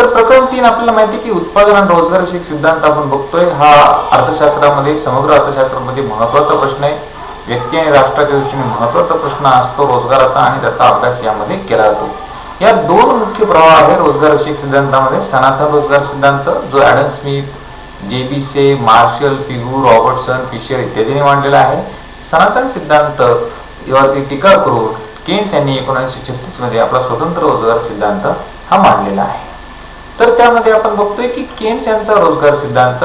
तर प्रकरण 3 आपल्याला माहिती आहे की उत्पादन आणि रोजगार विषयक सिद्धांत आपण बघतोय. हा अर्थशास्त्रामध्ये, समग्र अर्थशास्त्रामध्ये महत्वाचा प्रश्न आहे. व्यक्ती आणि राष्ट्राच्या दृष्टीने महत्वाचा प्रश्न असतो रोजगाराचा आणि त्याचा अभ्यास यामध्ये केला जातो. या दोन मुख्य प्रवाह आहे रोजगार विषयक सिद्धांतामध्ये. सनातन रोजगार सिद्धांत जो ॲडम स्मिथ, जे.बी. से, मार्शल, पिगू, रॉबर्टसन, फिशर इत्यादींनी मांडलेला आहे. सनातन सिद्धांत यावरती टीका करून केन्स यांनी 1936 मध्ये आपला स्वतंत्र रोजगार सिद्धांत हा मांडलेला आहे. तर त्यामध्ये आपण बघतोय की केन्स यांचा रोजगार सिद्धांत,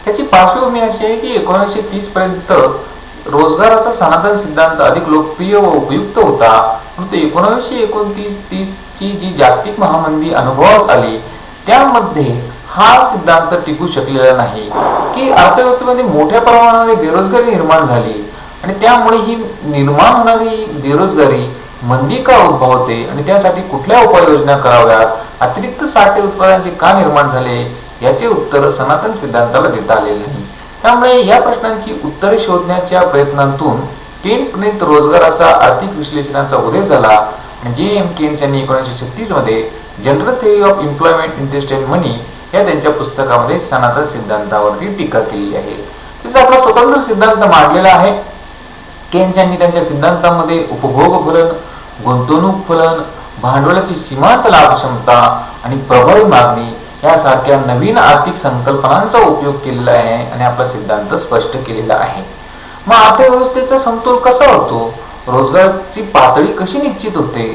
त्याची पार्श्वभूमी अशी आहे की 1930 पर्यंत रोजगाराचा सनातन सिद्धांत अधिक लोकप्रिय व उपयुक्त होता. परंतु 1929-30 ची जी जागतिक महामंदी अनुभवास आली त्यामध्ये हा सिद्धांत टिकू शकलेला नाही, की अर्थव्यवस्थेमध्ये मोठ्या प्रमाणामध्ये बेरोजगारी निर्माण झाली आणि त्यामुळे ही निर्माण होणारी बेरोजगारी मंदी का उद्भवते आणि त्यासाठी कुठल्या उपाययोजना कराव्यात, अतिरिक्त साठे उत्पादनाचे का निर्माण झाले, याचे उत्तर सनातन सिद्धांताला देता आलेले नाही. त्यामुळे या प्रश्नांची उत्तरे शोधण्याच्या प्रयत्नांतून केन्सपर्यंत रोजगाराचा आर्थिक विश्लेषणाचा उदय झाला. जे.एम. केन्स यांनी 1936 मध्ये General Theory of Employment, Interest and Money या त्यांच्या पुस्तकामध्ये सनातन सिद्धांतावरती टीका केली आहे. तसा आपला स्वतंत्र सिद्धांत मांडलेला आहे. केन्स यांनी त्यांच्या सिद्धांतामध्ये उपभोग फलन, गुंतवणूक फलन, भांडवलाची सीमांत लाभ क्षमता आणि प्रबळ मागणी यासारख्या नवीन आर्थिक संकल्पनांचा उपयोग केलेला आहे आणि आपला सिद्धांत स्पष्ट केलेला आहे. मग अर्थव्यवस्थेचा समतोल कसा होतो, रोजगाराची पातळी कशी निश्चित होते,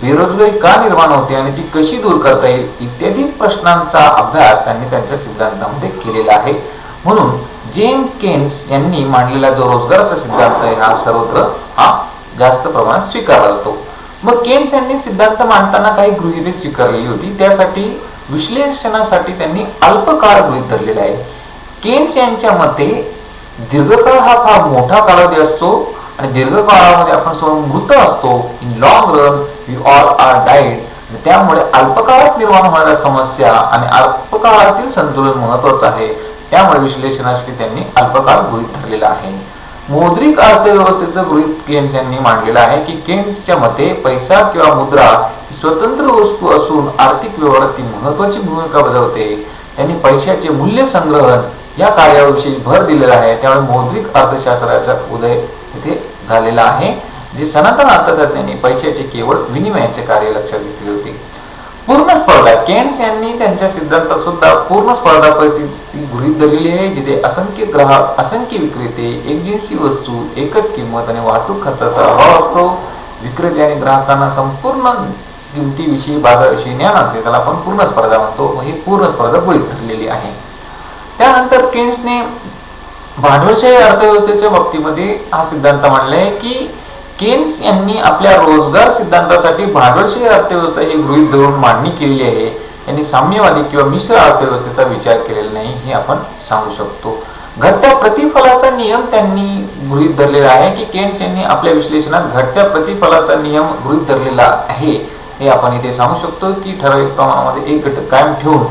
बेरोजगारी का निर्माण होते आणि ती कशी दूर करता येईल इत्यादी प्रश्नांचा अभ्यास त्यांनी त्यांच्या सिद्धांतामध्ये केलेला आहे. म्हणून जेम केन्स यांनी मांडलेला जो रोजगाराचा सिद्धांत आहे हा सर्वत्र जास्त प्रमाणात स्वीकारला जातो. मग केन्स यांनी सिद्धांत मांडताना काही गृहीते स्वीकारलेली होती. त्यासाठी विश्लेषणासाठी त्यांनी अल्पकाळ गृहीत धरलेला आहे. केन्स यांच्या मते दीर्घकाळ हा फार मोठा कालावधी असतो आणि दीर्घकाळामध्ये आपण सर्व मृत असतो. In long run we all are died. त्यामुळे अल्पकाळात निर्माण होणाऱ्या समस्या आणि अल्पकाळातील संतुलन महत्वाचं आहे. त्यामुळे विश्लेषणासाठी त्यांनी अल्पकाळ गृहीत धरलेला आहे. मौद्रिक अर्थव्यवस्थेचं गृहीत केन्स यांनी मांडलेलं आहे की केन्सच्या मते पैसा किंवा मुद्रा ही स्वतंत्र वस्तू असून आर्थिक व्यवहारात ती महत्वाची भूमिका बजावते. त्यांनी पैशाचे मूल्य संग्रहण या कार्याविषयी भर दिलेला आहे. त्यामुळे मौद्रिक अर्थशास्त्राचा उदय इथे झालेला आहे. जे सनातन अर्थतज्ञांनी पैशाचे केवळ विनिमयाचे कार्य लक्षात घेतले होते. पूर्ण स्पर्धा, केन्स यांनी त्यांच्या सिद्धांतात सुद्धा पूर्ण स्पर्धा परिस्थिती गृहीत धरलेली आहे, जिथे असंख्य ग्राहक, असंख्य विक्रेते, एकजिन्सी वस्तू, एकच किंमत आणि वाहतूक खर्चाचा अभाव असतो. विक्रेते आणि ग्राहकांना संपूर्ण किमतीविषयी, बाजाराविषयी ज्ञान असते, त्याला आपण पूर्ण स्पर्धा म्हणतो. ही पूर्ण स्पर्धा गृहीत धरलेली आहे. त्यानंतर केन्सने भांडवलशाही अर्थव्यवस्थेच्या बाबतीमध्ये हा सिद्धांत मांडलाय की केन्स यांनी आपल्या रोजगार सिद्धांतासाठी भांडवलशाही अर्थव्यवस्था ही गृहीत धरून मांडणी केलेली आहे. त्यांनी साम्यवादी किंवा मिश्र अर्थव्यवस्थेचा विचार केलेला नाही हे आपण सांगू शकतो. घटत्या प्रतिफलाचा नियम त्यांनी गृहीत धरलेला आहे की केन्स यांनी आपल्या विश्लेषणात घटत्या प्रतिफलाचा नियम गृहीत धरलेला आहे हे आपण इथे सांगू शकतो की ठराविक प्रमाणामध्ये एक घटक कायम ठेवून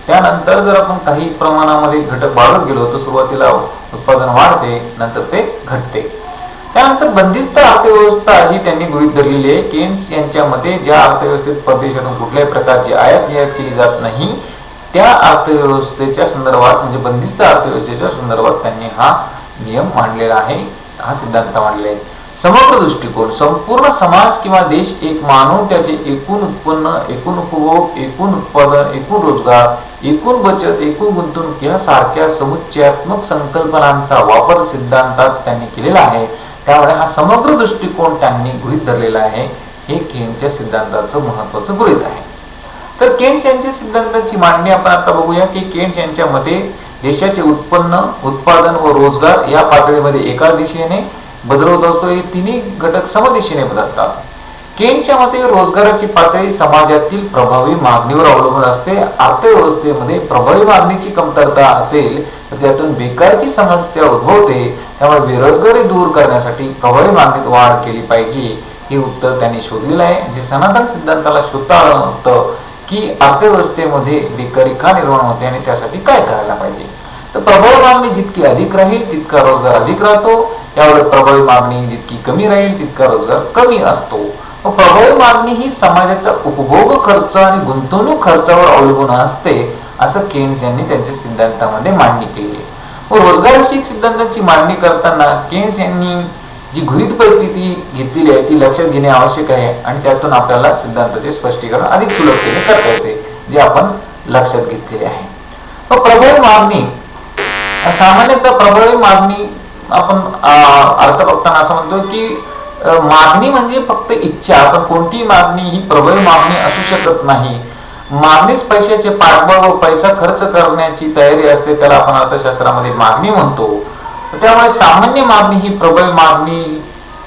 त्यानंतर जर आपण काही प्रमाणामध्ये घटक वाढत गेलो तर सुरुवातीला उत्पादन वाढते, नंतर ते घटते. त्यानंतर बंदिस्त अर्थव्यवस्था ही त्यांनी गृहीत धरलेली आहे. केन्स यांच्या मते ज्या अर्थव्यवस्थेत परदेशातून कुठल्याही प्रकारची आयात निर्यात केली जात नाही त्या अर्थव्यवस्थेच्या संदर्भात, म्हणजे बंदिस्त अर्थव्यवस्थेच्या संदर्भात त्यांनी हा नियम मांडलेला आहे, हा सिद्धांत मांडलेला आहे. समग्र दृष्टिकोन, संपूर्ण समाज किंवा देश एक मानव त्याचे एकूण उत्पन्न, एकूण उपभोग, एकूण उत्पादन, एकूण रोजगार, एकूण बचत, एकूण गुंतवणूक यासारख्या समुच्चयात्मक संकल्पनांचा वापर सिद्धांतात त्यांनी केलेला आहे. त्यामुळे हा समग्र दृष्टिकोन त्यांनी गृहीत धरलेला आहे. हे केन्सच्या सिद्धांताचं महत्वाचं गृहीत आहे. तर केन्स यांच्या सिद्धांताची मांडणी आपण आता बघूया की केन्स यांच्या मते देशाचे उत्पन्न, उत्पादन व रोजगार या पातळीमध्ये एका दिशेने बदल होत असतो. हे तिन्ही घटक समदिशेने बदलतात. केन्सच्या मते रोजगाराची पातळी समाजातील प्रभावी मागणीवर अवलंबून असते. अर्थव्यवस्थेमध्ये प्रभावी मागणीची कमतरता असेल तर त्यातून बेकारीची समस्या उद्भवते. त्यामुळे बेरोजगारी दूर करण्यासाठी प्रभावी मागणीत वाढ केली पाहिजे हे उत्तर त्यांनी शोधलेलं आहे. जे सनातन सिद्धांताला शोधता आलं होतं की अर्थव्यवस्थेमध्ये बेकारी का निर्माण होते आणि त्यासाठी काय करायला पाहिजे. तर प्रभावी मागणी जितकी अधिक राहील तितका रोजगार अधिक राहतो. यावर प्रभावी मागणी जितकी कमी राहील तितका रोजगार कमी असतो. प्रभावी मागणी ही समाजाचा उपभोग खर्च आणि गुंतवणूक खर्चावर अवलंबून असते असं केन्स यांनी त्यांच्या सिद्धांतामध्ये मांडणी केली आहे. रोजगारविषयक सिद्धांताची मांडणी करताना केन्स यांनी जी गृहीत परिस्थिती घेतलेली आहे ती लक्षात घेणे आवश्यक आहे आणि त्यातून आपल्याला सिद्धांताचे स्पष्टीकरण अधिक सुलभतेने करता येते जे आपण लक्षात घेतलेले आहे. प्रभावी मागणी सामान्यतः प्रभावी मागणी आपण अर्थ बघताना असं म्हणतो की मागणी म्हणजे फक्त इच्छा, पण कोणतीही मागणी ही प्रभावी मागणी असू शकत नाही. मागणीच पैशाचे पाठबळ व पैसा खर्च करण्याची तयारी असते त्याला आपण अर्थशास्त्रामध्ये मागणी म्हणतो. त्यामुळे सामान्य मागणी ही प्रभावी मागणी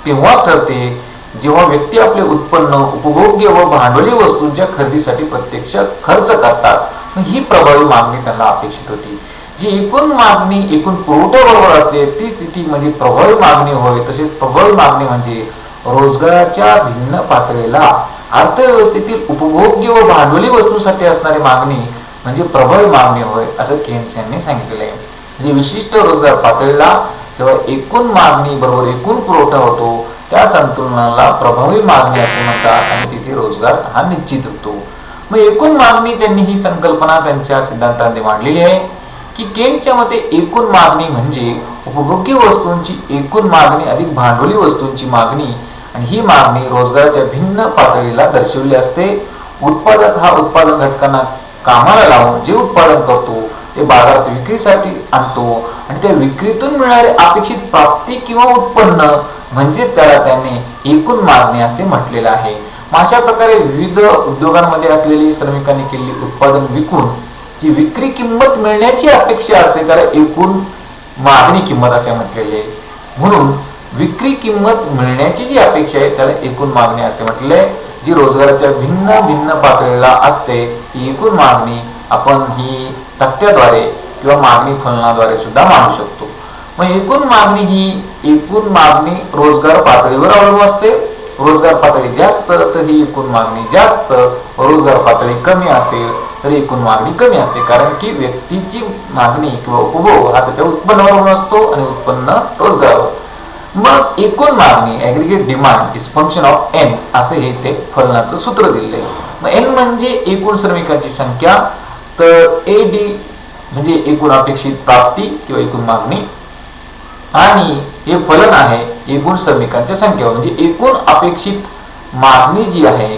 तेव्हा ठरते जेव्हा व्यक्ती आपले उत्पन्न उपभोग्य व भांडवली वस्तूंच्या खरेदीसाठी प्रत्यक्ष खर्च करतात. ही प्रभावी मागणी त्यांना अपेक्षित होती. जी एकूण मागणी एकूण पुरवठ्याबरोबर असते ती स्थिती म्हणजे प्रभावी मागणी होय. तसेच प्रभावी मागणी म्हणजे रोजगाराच्या भिन्न पातळीला अर्थव्यवस्थेतील उपभोग्य व भांडवली वस्तूंसाठी असणारी मागणी म्हणजे प्रभावी मागणी होय असं केन्स यांनी सांगितलेलं आहे. म्हणजे विशिष्ट रोजगार पातळीला जेव्हा एकूण मागणी बरोबर एकूण पुरवठा होतो त्या संतुलनाला प्रभावी मागणी असे म्हणतात आणि तिथे रोजगार हा निश्चित होतो. मग एकूण मागणी त्यांनी ही संकल्पना त्यांच्या सिद्धांतामध्ये मांडलेली आहे की केन्सच्या मते एकूण मागणी म्हणजे उपभोग्य वस्तूंची एकूण मागणी अधिक भांडवली वस्तूंची मागणी आणि ही मागणी रोजगाराच्या भिन्न पातळीला दर्शवली असते. उत्पादक हा उत्पादन घटकांना कामाला लावून जे उत्पादन करतो ते बाजारात विक्रीसाठी आणतो आणि त्या विक्रीतून मिळणारे अपेक्षित प्राप्ती किंवा उत्पन्न म्हणजेच त्याला त्याने एकूण मागणी असे म्हटलेलं आहे. अशा प्रकारे विविध उद्योगांमध्ये असलेली श्रमिकांनी केलेली उत्पादन विकून जी विक्री किंमत मिळण्याची अपेक्षा असते त्याला एकूण मागणी किंमत असे म्हटलेले. म्हणून विक्री किंमत मिळण्याची जी अपेक्षा आहे त्याला एकूण मागणी असे म्हटले. जी रोजगाराच्या भिन्न भिन्न पातळीला असते ती एकूण मागणी आपण ही तक्त्याद्वारे किंवा मागणी फलनाद्वारे सुद्धा मांडू शकतो. मग एकूण मागणी ही एकूण मागणी रोजगार पातळीवर अवलंबून असते. रोजगार पातळी जास्त तर ही एकूण मागणी जास्त, रोजगार पातळी कमी असेल तर एकूण मागणी कमी असते. कारण की व्यक्तीची मागणी किंवा उपभोग हा त्याच्या उत्पन्नावर असतो आणि उत्पन्न रोजगारावर. मग एकूण मागणी aggregate demand is function of N असे हे ते फलनाचं सूत्र दिलेलं आहे. मग एन म्हणजे एकूण श्रमिकांची संख्या, तर ए डी म्हणजे एकूण अपेक्षित प्राप्ती किंवा एकूण मागणी आणि हे फलन आहे एकूण श्रमिकांच्या संख्या म्हणजे एकूण अपेक्षित मागणी जी आहे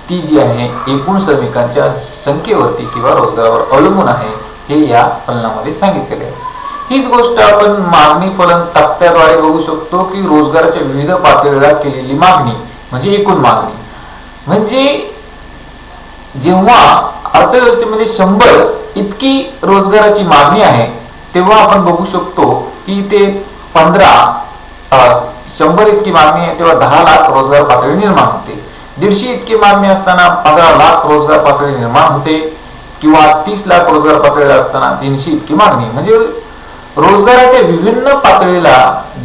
ती जी आहे एकूण श्रमिकांच्या संख्येवरती किंवा रोजगारावर अवलंबून आहे हे या फलनामध्ये सांगितलेले आहे. हीच गोष्ट आपण मागणी फलन तक्त्याद्वारे बघू शकतो की रोजगाराच्या विविध पातळीला केलेली मागणी म्हणजे एकूण मागणी. म्हणजे जेव्हा अर्थव्यवस्थेमध्ये 100 इतकी रोजगाराची मागणी आहे तेव्हा आपण बघू शकतो की ते 100 इतकी मागणी आहे तेव्हा 10 लाख रोजगार पातळी निर्माण होते. 150 इतकी मागणी असताना 15 लाख रोजगार पातळी निर्माण होते किंवा 30 लाख रोजगार पातळी असताना 300 इतकी मागणी. म्हणजे रोजगाराच्या विभिन्न पातळीला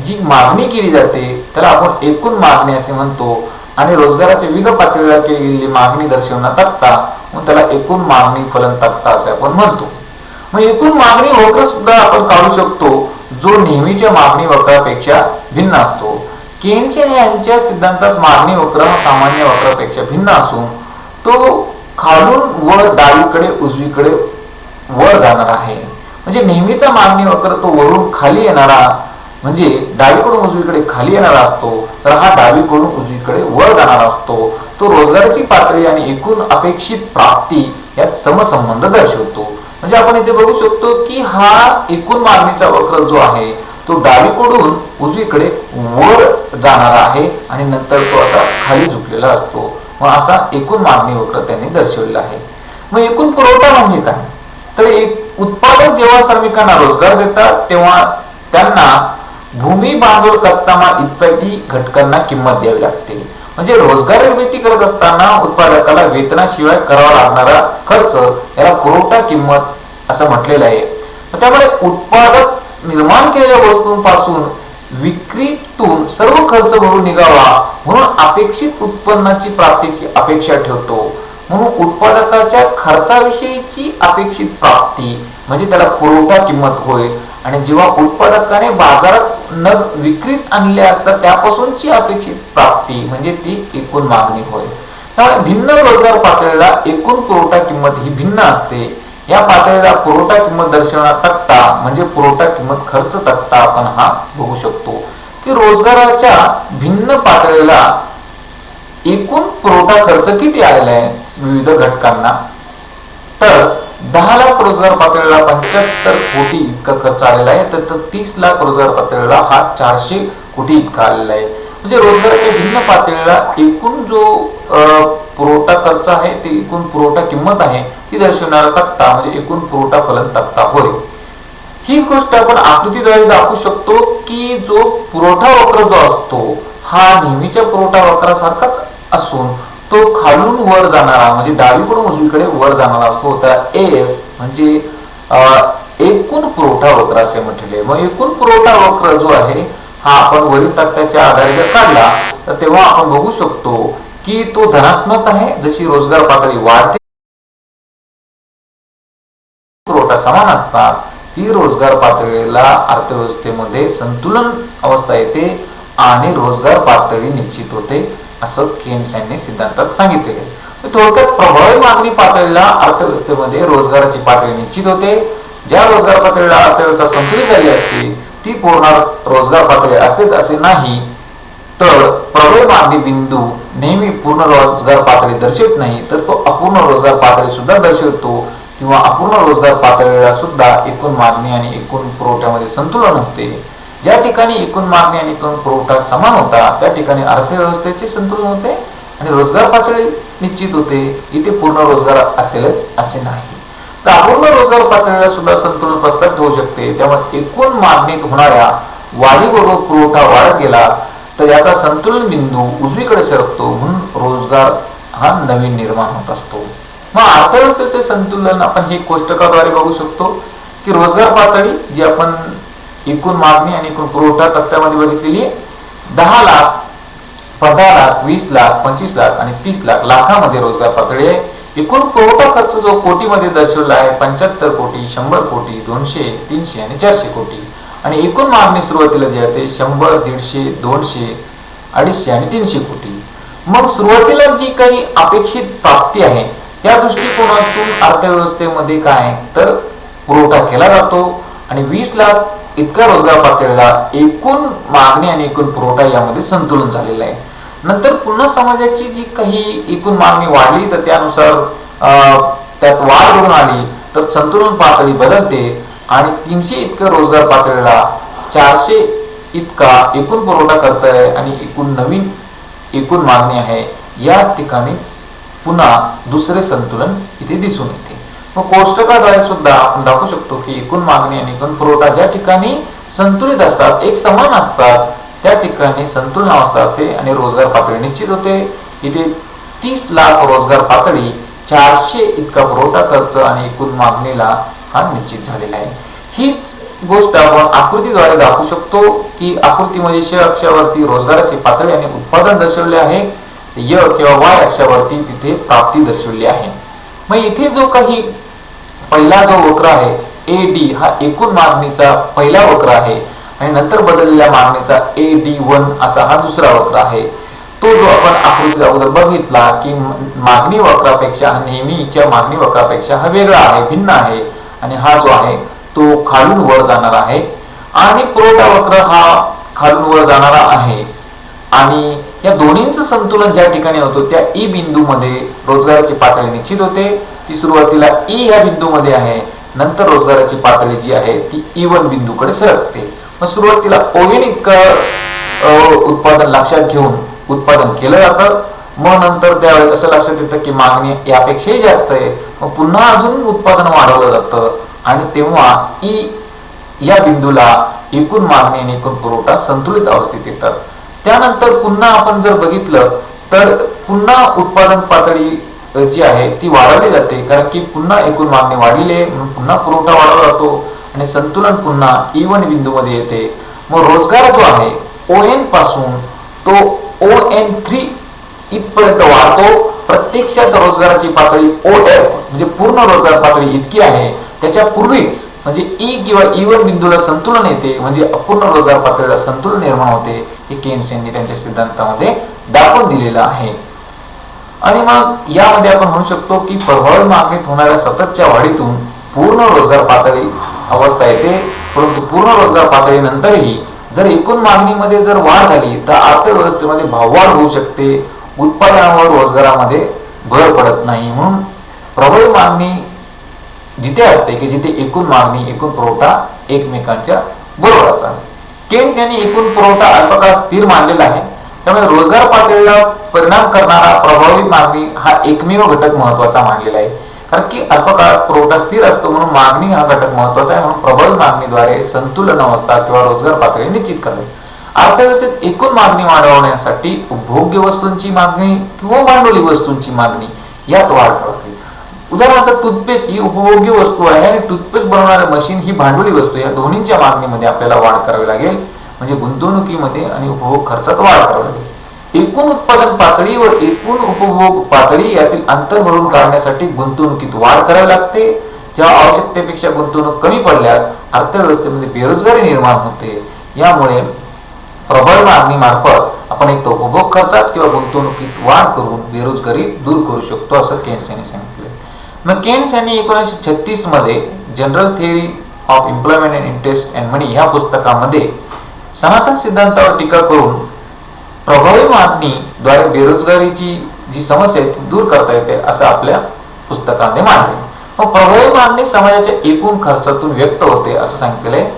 जी मागणी केली जाते त्याला आपण एकूण मागणी असे म्हणतो आणि रोजगाराच्या विविध पातळीला केलेली मागणी दर्शवणारा तक्ता म्हणून त्याला एकूण मागणी फलन तक्ता असे आपण म्हणतो. मग एकूण मागणी वक्र सुद्धा आपण काढू शकतो जो नेहमीच्या मागणी वक्रापेक्षा भिन्न असतो. केन्स यांच्या सिद्धांतात मागणी वक्र हा सामान्य वक्रापेक्षा भिन्न असून तो खालून वर डावीकडे उजवीकडे वर जाणार आहे. म्हणजे नेहमीचा मागणी वक्र तो वरून खाली येणारा म्हणजे डावीकडून उजवीकडे खाली येणारा असतो तर हा डावीकडून उजवीकडे वर जाणारा असतो. तो रोजगाराची पातळी आणि एकूण अपेक्षित प्राप्ती यात समसंबंध दर्शवतो. म्हणजे आपण इथे बघू शकतो की हा एकूण मागणीचा वक्र जो आहे तो डावीकडून उजवीकडे वर जाणारा आहे आणि नंतर तो असा खाली झुकलेला असतो. मग असा एकूण मागणी वक्र त्यांनी दर्शवलेला आहे. मग एकूण पुरवठा म्हणजे काय तर एक उत्पादक जेव्हा श्रमिकांना रोजगार देतात तेव्हा त्यांना भूमी भांडवल कच्चा माल इत्यादी घटकांना किंमत द्यावी लागते. म्हणजे रोजगार निर्मिती करत असताना उत्पादकाला वेतनाशिवाय करावा लागणारा खर्च याला पुरवठा किंमत असं म्हटलेलं आहे. त्यामुळे उत्पादक निर्माण केलेल्या वस्तूंपासून विक्रीतून सर्व खर्च भरून निघावा म्हणून अपेक्षित उत्पन्नाची प्राप्तीची अपेक्षा ठेवतो. म्हणून उत्पादकाच्या खर्चाविषयीची अपेक्षित प्राप्ती म्हणजे त्याला पुरवठा किंमत होय. आणि जेव्हा उत्पादकाने बाजारात नग विक्रीस आणले असतात त्यापासूनची अपेक्षित प्राप्ती म्हणजे ती एकूण मागणी होय. त्यामुळे भिन्न रोजगार पातळीला एकूण पुरवठा किंमत ही भिन्न असते. या पातळीला पुरवठा किंमत दर्शवणारा तक्ता म्हणजे पुरवठा किंमत खर्च तक्ता आपण हा बघू शकतो की रोजगाराच्या भिन्न पातळीला एकूण पुरवठा खर्च किती आलेला आहे विविध घटकांना. तर 10 लाख रोजगार पातळीला 75 कोटी इतका खर्च आलेला आहे, तर 30 लाख रोजगार पातळीला हा 400 कोटी इतका आलेला आहे. म्हणजे रोजगाराच्या भिन्न पातळीला एकूण जो पुरवठा खर्च आहे ते एकूण पुरवठा किंमत आहे ती दर्शवणारा तक्ता म्हणजे एकूण पुरवठा फलन तक्ता होय. ही गोष्ट आपण आकृतीद्वारे दाखवू शकतो की जो पुरवठा वक्र जो असतो हा नेहमीच्या पुरवठा वक्रासारखाच असून तो खालून वर जाणारा म्हणजे डावीकडून उजवीकडे वर जाणारा असतो. त्या एस म्हणजे एकूण पुरवठा वक्र असे म्हटले. मग एकूण पुरवठा वक्र जो आहे हा आपण वरील तक्त्याच्या आधारे जर काढला तर तेव्हा आपण बघू शकतो की तो धनात्मक आहे. जशी रोजगार पातळी वाढते पुरवठा समान असतात ती रोजगार पातळीला अर्थव्यवस्थेमध्ये संतुलन अवस्था येते आणि रोजगार पातळी निश्चित होते असं केन्स यांनी सिद्धांतात सांगितले. थोडक्यात प्रभावी मागणी पातळीला अर्थव्यवस्थेमध्ये रोजगाराची पातळी निश्चित होते. ज्या रोजगार पातळीला अर्थव्यवस्था संतुलित झाली असते ती पूर्ण रोजगार पातळी असतेच असे नाही. तर प्रभावी मागणी बिंदू नेहमी पूर्ण रोजगार पातळी दर्शवत नाही तर तो अपूर्ण रोजगार पातळी सुद्धा दर्शवतो किंवा अपूर्ण रोजगार पातळीला सुद्धा एकूण मागणी आणि एकूण पुरवठ्यामध्ये संतुलन होते. ज्या ठिकाणी एकूण मागणी आणि एकूण पुरवठा समान होता त्या ठिकाणी अर्थव्यवस्थेचे संतुलन होते आणि रोजगार पातळी निश्चित होते. इथे पूर्ण रोजगार असेलच असे नाही. तर अपूर्ण रोजगार पातळीला सुद्धा संतुलन प्रस्थापित होऊ शकते. त्यामुळे एकूण मागणीत होणाऱ्या वाढीबरोबर पुरवठा वाढत गेला तर याचा संतुलन बिंदू उजवीकडे सरकतो म्हणून रोजगार हा नवीन निर्माण होत असतो. मग अर्थव्यवस्थेचे संतुलन आपण हे कोष्टकाद्वारे बघू शकतो की रोजगार पातळी जी आपण एकूण मागणी आणि एकूण पुरवठा तक्त्यामध्ये बघितलेली आहे 10 लाख, 15 लाख, 20 लाख, 25 लाख आणि 30 लाख लाखामध्ये रोजगार पातळी आहे. एकूण पुरवठा खर्च जो कोटीमध्ये दर्शवला आहे 75 कोटी, 100 कोटी, 200, 300 आणि 400 कोटी आणि एकूण मागणी सुरुवातीला जी असते 100, 150, 200, 250 आणि 300 कोटी. मग सुरुवातीला जी काही अपेक्षित प्राप्ती आहे त्या दृष्टिकोनातून अर्थव्यवस्थेमध्ये काय तर पुरवठा केला जातो आणि 20 लाख इतक्या रोजगार पातळीला एकूण मागणी आणि एकूण पुरवठा यामध्ये संतुलन झालेलं आहे. नंतर पुन्हा समाजाची जी काही एकूण मागणी वाढली तर त्यानुसार त्यात वाढ घडून आली तर संतुलन पातळी बदलते आणि 300 इतक्या रोजगार पातळीला 400 इतका एकूण पुरवठा खर्च आहे आणि एकूण नवीन एकूण मागणी आहे. या ठिकाणी पुन्हा दुसरे संतुलन इथे दिसून येते. मग कोष्टकाद्वारे सुद्धा आपण दाखवू शकतो की एकूण मागणी आणि एकूण पुरवठा ज्या ठिकाणी संतुलित असतात एक समान असतात त्या ठिकाणी संतुलन अवस्था असते आणि रोजगार पातळी निश्चित होते. इथे 30 लाख रोजगार पातळी 400 इतका पुरवठा खर्च आणि एकूण मागणीला हा निश्चित झालेला आहे. हीच गोष्ट आपण आकृतीद्वारे दाखवू शकतो की आकृतीमध्ये श अक्षावरती रोजगाराची पातळी आणि उत्पादन दर्शवले आहे. य किंवा वाय अक्षावरती तिथे प्राप्ती दर्शवली आहे. मग इथे जो काही पहिला जो वक्र आहे AD हा एकूण मागणीचा पहिला वक्र आहे आणि नंतर बदललेल्या मागणीचा AD1 असा हा दुसरा वक्र आहे. तो जो आपण आकृती अगोदर बघितला की मागणी वक्रापेक्षा नेहमीच्या मागणी वक्रापेक्षा हा वेगळा आहे भिन्न आहे आणि हा जो आहे तो खालून वर जाणारा आहे आणि पुरवठा वक्र हा खालून वर जाणारा आहे आणि या दोन्हींचं संतुलन ज्या ठिकाणी होतो त्या ई बिंदूमध्ये रोजगाराची पातळी निश्चित होते. ती सुरुवातीला ई या बिंदूमध्ये आहे नंतर रोजगाराची पातळी जी आहे ती E1 बिंदूकडे सरकते. मग सुरुवातीला ओव्हिन इतकं उत्पादन लक्षात घेऊन उत्पादन केलं जातं. मग नंतर त्यावेळेस असं लक्षात येतं की मागणी यापेक्षाही जास्त आहे. मग पुन्हा अजून उत्पादन वाढवलं जातं आणि तेव्हा ई या बिंदूला एकूण मागणी आणि एकूण पुरवठा संतुलित अवस्थेत येतात. त्यानंतर पुन्हा आपण जर बघितलं तर पुन्हा उत्पादन पातळी जी आहे ती वाढवली जाते कारण की पुन्हा एकूण मागणी वाढली आहे म्हणून पुन्हा पुरवठा वाढवला जातो आणि संतुलन पुन्हा E1 बिंदूमध्ये येते. मग रोजगार जो आहे ON पासून तो ON3 इथपर्यंत वाढतो. प्रत्यक्षात रोजगाराची पातळी OF म्हणजे पूर्ण रोजगार पातळी इतकी आहे त्याच्या पूर्वीच म्हणजे ई किंवा E1 बिंदूला संतुलन येते, म्हणजे अपूर्ण रोजगार पातळीला संतुलन निर्माण होते, हे केन्स यांनी त्यांच्या सिद्धांतामध्ये दाखवून दिलेलं आहे. आणि मग यामध्ये आपण म्हणू शकतो की प्रभावी मागणीत होणाऱ्या सततच्या वाढीतून पूर्ण रोजगार पातळी अवस्था येते, परंतु पूर्ण रोजगार पातळीनंतरही जर एकूण मागणीमध्ये जर वाढ झाली तर अर्थव्यवस्थेमध्ये भाववाढ होऊ शकते, उत्पादनावर रोजगारामध्ये भर पडत नाही. म्हणून प्रभावी मागणी जिथे असते की जिथे एकूण मागणी एकूण पुरवठा एकमेकांच्या बरोबर असावा. केन्स यांनी एकूण पुरवठा अल्पकाळ स्थिर मानलेला आहे, त्यामुळे रोजगार पातळीला परिणाम करणारा प्रभावी मागणी हा एकमेव घटक महत्वाचा मानलेला आहे. कारण की अल्पकाळात पुरवठा स्थिर असतो म्हणून मागणी हा घटक महत्वाचा आहे. म्हणून प्रभावी मागणीद्वारे संतुलन अवस्था किंवा रोजगार पातळी निश्चित करणे. अर्थव्यवस्थेत एकूण मागणी वाढवण्यासाठी उपभोग्य वस्तूंची मागणी किंवा भांडवली वस्तूंची मागणी यात वाढ करते. उदाहरणार्थ टूथपेस्ट ही उपभोग्य वस्तू आहे आणि टूथपेस्ट बनवणारे मशीन ही भांडवली वस्तू, या दोन्हींच्या मागणीमध्ये आपल्याला वाढ करावी लागेल, म्हणजे गुंतवणुकीमध्ये आणि उपभोग खर्चात वाढ करावी लागेल. एकूण उत्पादन पातळी व एकूण उपभोग पातळी यातील अंतर भरून काढण्यासाठी गुंतवणुकीत वाढ करावी लागते. जेव्हा आवश्यकतेपेक्षा गुंतवणूक कमी पडल्यास अर्थव्यवस्थेमध्ये बेरोजगारी निर्माण होते. यामुळे प्रबळ मागणी मार्फत आपण एक उपभोग खर्चात किंवा गुंतवणुकीत वाढ करून बेरोजगारी दूर करू शकतो, असं केन्स यांनी सांगितले. मग केन्स यांनी 1936 मध्ये General Theory of Employment and Interest and Money या पुस्तकामध्ये सनातन सिद्धांतावर टीका करून प्रभावी मागणीद्वारे बेरोजगारीची जी समस्या आहे ती दूर करता येते असं आपल्या पुस्तकामध्ये मांडले. मग प्रभावी मागणी समाजाच्या एकूण खर्चातून व्यक्त होते असं सांगितलेलं आहे.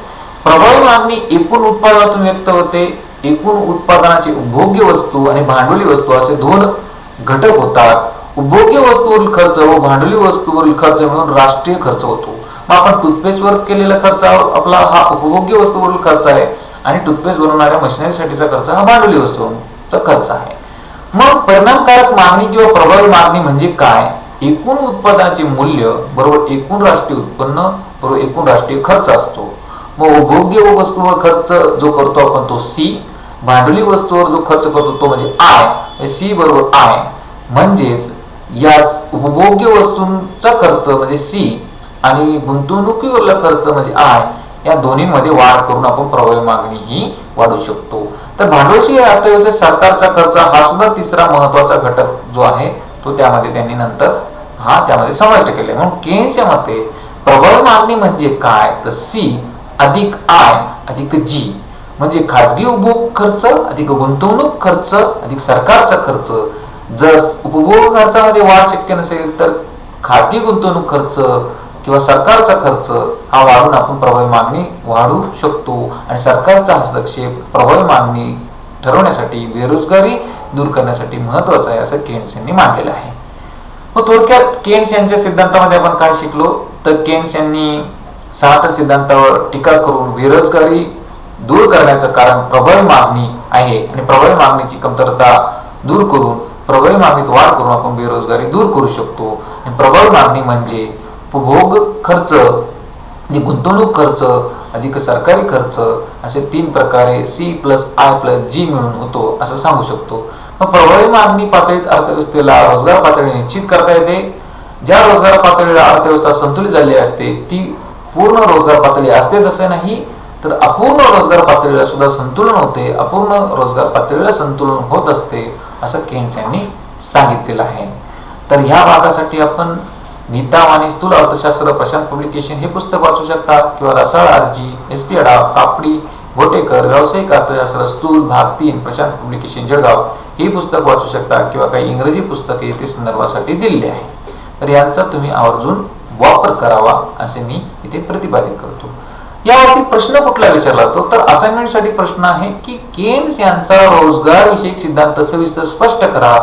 प्रभावी मागणी एकूण उत्पादनातून व्यक्त होते. एकूण उत्पादनाची उपभोग्य वस्तू आणि भांडवली वस्तू असे दोन घटक होतात. उपभोग्य वस्तूवरील खर्च व भांडवली वस्तूवरील खर्च मिळून राष्ट्रीय खर्च होतो. मग आपण टूथपेस्टवर केलेला खर्च आपला हा उपभोग्य वस्तूवरील खर्च आहे आणि टूथपेस्ट बनवणाऱ्या मशिनरीसाठीचा खर्च हा भांडवली वस्तूंचा खर्च आहे. मग परिणामकारक मागणी किंवा प्रभावी मागणी म्हणजे काय? एकूण उत्पादनाचे मूल्य बरोबर एकूण राष्ट्रीय उत्पन्न बरोबर एकूण राष्ट्रीय खर्च असतो. मग उपभोग्य वस्तूवर खर्च जो करतो आपण तो सी, भांडवली वस्तूवर जो खर्च करतो तो म्हणजे आय, सी बरोबर आय. म्हणजेच या उपभोग्य वस्तूंचा खर्च म्हणजे सी आणि गुंतवणुकीवरला खर्च म्हणजे आय, या दोन्हीमध्ये वाढ करून आपण प्रभावी मागणी ही वाढवू शकतो. तर भांडवलशाही अर्थव्यवस्थेत सरकारचा खर्च हा सुद्धा तिसरा महत्वाचा घटक जो आहे तो त्यामध्ये त्यांनी नंतर हा त्यामध्ये समाविष्ट केले. म्हणून केन्स या मते प्रभावी मागणी म्हणजे काय तर सी अधिक आय अधिक जी, म्हणजे खाजगी उपभोग खर्च अधिक गुंतवणूक खर्च अधिक सरकारचा खर्च. जर उपभोग खर्चामध्ये वाढ शक्य नसेल तर खाजगी गुंतवणूक खर्च किंवा सरकारचा खर्च हा वाढून आपण प्रभावी मागणी वाढवू शकतो. आणि सरकारचा हस्तक्षेप प्रभावी मागणी ठरवण्यासाठी बेरोजगारी दूर करण्यासाठी महत्वाचा आहे असं केन्स यांनी मांडलेलं आहे. मग थोडक्यात केन्स यांच्या सिद्धांतामध्ये आपण काय शिकलो तर केन्स यांनी सनातन सिद्धांतावर टीका करून बेरोजगारी दूर करण्याचं कारण प्रभावी मागणी आहे आणि प्रभावी मागणीची कमतरता दूर करून प्रभावी मागणीत वाढ करून आपण बेरोजगारी दूर करू शकतो. आणि प्रभावी मागणी म्हणजे उपभोग खर्च गुंतवणूक खर्च अधिक सरकारी खर्च असे तीन प्रकारे सी प्लस आय प्लस जी मिळून होतो असं सांगू शकतो. मग प्रभावी मागणी पातळीत अर्थव्यवस्थेला रोजगार पातळी निश्चित करता येते. ज्या रोजगार पातळीला अर्थव्यवस्था संतुलित झाली असते ती पूर्ण रोजगार पातळी असतेच असे नाही, तर अपूर्ण रोजगार पातळीला सुद्धा संतुलन होते. अपूर्ण रोजगार पातळीला संतुलन होत असते असं केन्स यांनी सांगितलेलं आहे. तर ह्या भागासाठी आपण निताम आणि स्थूल अर्थशास्त्र प्रशांत पब्लिकेशन हे पुस्तक वाचू शकता किंवा रसाळ आरजी, SP अडाव, कापडी, घोटेकर व्यावसायिक अर्थशास्त्र स्थूल भाग 3 प्रशांत पब्लिकेशन जळगाव हे पुस्तक वाचू शकता किंवा काही इंग्रजी पुस्तके येथे संदर्भासाठी दिलेले आहे. तर यांचा तुम्ही आवर्जून वापर करावा असे मी इथे प्रतिपादित करतो. यावरती प्रश्न कुठला विचारला जातो तर असाइनमेंट साठी प्रश्न आहे की केन्स यांचा रोजगार विषयक सिद्धांत सविस्तर स्पष्ट करा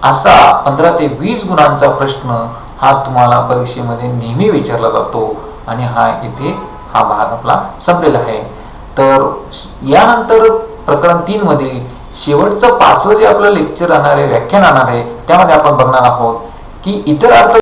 असा 15 ते 20 गुणांचा प्रश्न हा तुम्हाला परीक्षेमध्ये नेहमी विचारला जातो आणि हा इथे हा भाग आपला संपलेला आहे. तर यानंतर प्रकरण 3 मधील शेवटचं 5वं जे आपलं लेक्चर राहणार आहे व्याख्यान राहणार आहे त्यामध्ये आपण बघणार आहोत की इतर अर्थ